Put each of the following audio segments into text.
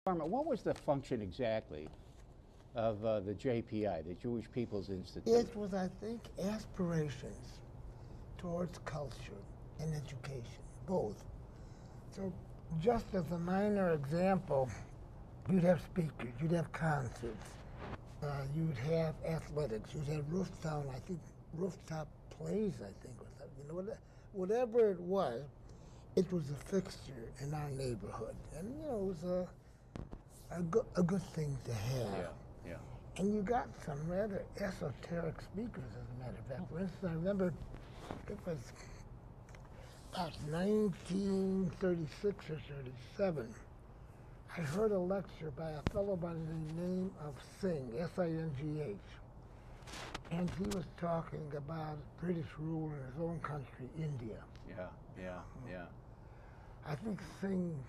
Norma, what was the function exactly of the JPI, the Jewish People's Institute? It was, I think, aspirations towards culture and education, both. So just as a minor example, you'd have speakers, you'd have concerts, you'd have athletics, you'd have rooftop plays, I think, or something. You know, whatever it was a fixture in our neighborhood. And, you know, it was a good thing to have. Yeah, yeah. And you got some rather esoteric speakers, as a matter of fact. For instance, I remember it was about 1936 or 37. I heard a lecture by a fellow by the name of Singh, S-I-N-G-H. And he was talking about British rule in his own country, India. Yeah. I think Singh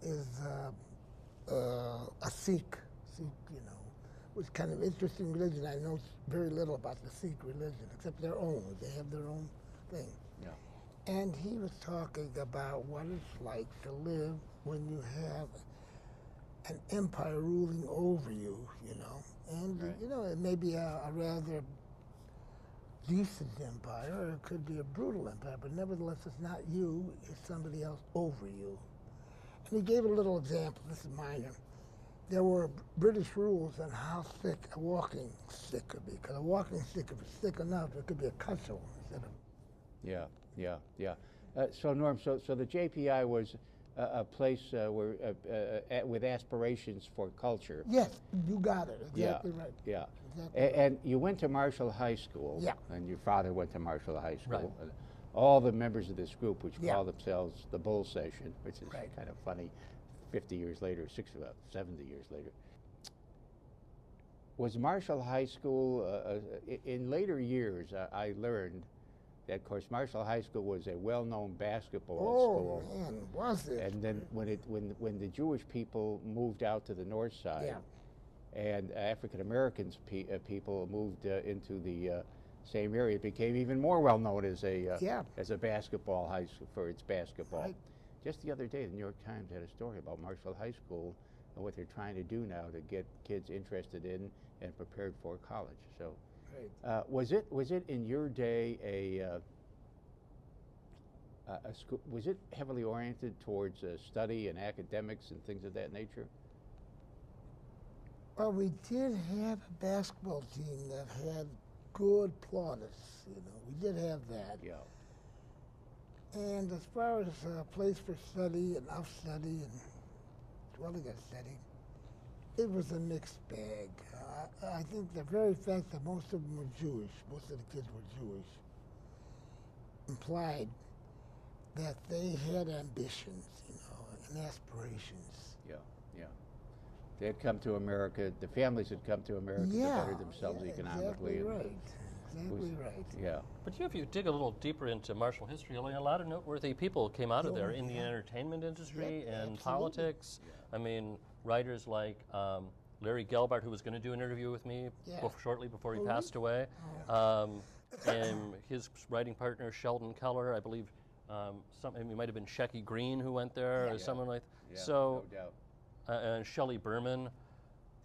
is a Sikh, you know, which kind of interesting religion. I know very little about the Sikh religion, except their own. They have their own thing. Yeah. And he was talking about what it's like to live when you have an empire ruling over you, you know. And, right. you know, it may be a rather decent empire, or it could be a brutal empire, but nevertheless, it's not you, it's somebody else over you. And he gave a little example, this is minor. There were British rules on how thick a walking stick could be, because a walking stick, if it's thick enough, it could be a cudgel instead of... Yeah. So Norm, so the JPI was a place where with aspirations for culture. Yes, you got it, exactly right. Yeah. Exactly right. And you went to Marshall High School. Yeah. And your father went to Marshall High School. Right. And all the members of this group, which Yeah. call themselves the Bull Session, which is Right. kind of funny, 50 years later, 70 years later. Was Marshall High School, in later years, I learned that, of course, Marshall High School was a well-known basketball school. Oh, man, was it? And then when the Jewish people moved out to the north side, Yeah. and African Americans people moved into the same area, it became even more well known as a basketball high school for its basketball. Right. Just the other day, the New York Times had a story about Marshall High School and what they're trying to do now to get kids interested in and prepared for college. So. Right. Was it in your day a school? Was it heavily oriented towards study and academics and things of that nature? Well, we did have a basketball team that had good plaudits, you know. We did have that. Yeah. And as far as a place for study and off-study and dwelling on study, it was a mixed bag. I think the very fact that most of them were Jewish, most of the kids were Jewish, implied that they had ambitions, you know, and aspirations. Yeah. They had come to America. The families had come to America to better themselves economically. Exactly right. Exactly right. Yeah. But if you dig a little deeper into Marshall history, a lot of noteworthy people came out of there in the entertainment industry and politics. Yeah. I mean, writers like Larry Gelbart, who was going to do an interview with me shortly before he passed away, and his writing partner Sheldon Keller, I believe. It might have been Shecky Green who went there, or someone like. Yeah, so, no doubt. And Shelley Berman.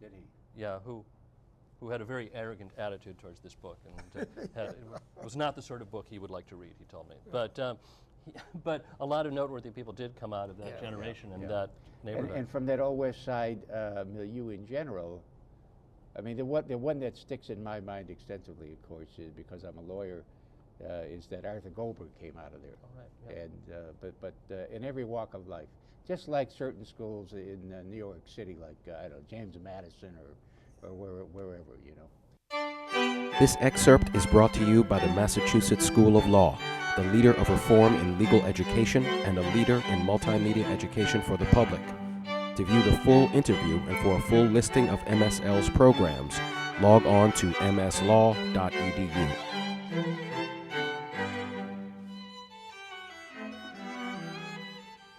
Did he? Yeah, who had a very arrogant attitude towards this book, and it was not the sort of book he would like to read, he told me. But a lot of noteworthy people did come out of that generation and that neighborhood. And from that Old West Side milieu in general, I mean, the one that sticks in my mind extensively, of course, is because I'm a lawyer, is that Arthur Goldberg came out of there. Oh, right, yeah. And but in every walk of life, just like certain schools in New York City, like I don't know, James Madison or wherever, you know. This excerpt is brought to you by the Massachusetts School of Law, the leader of reform in legal education and a leader in multimedia education for the public. To view the full interview and for a full listing of MSL's programs, log on to mslaw.edu.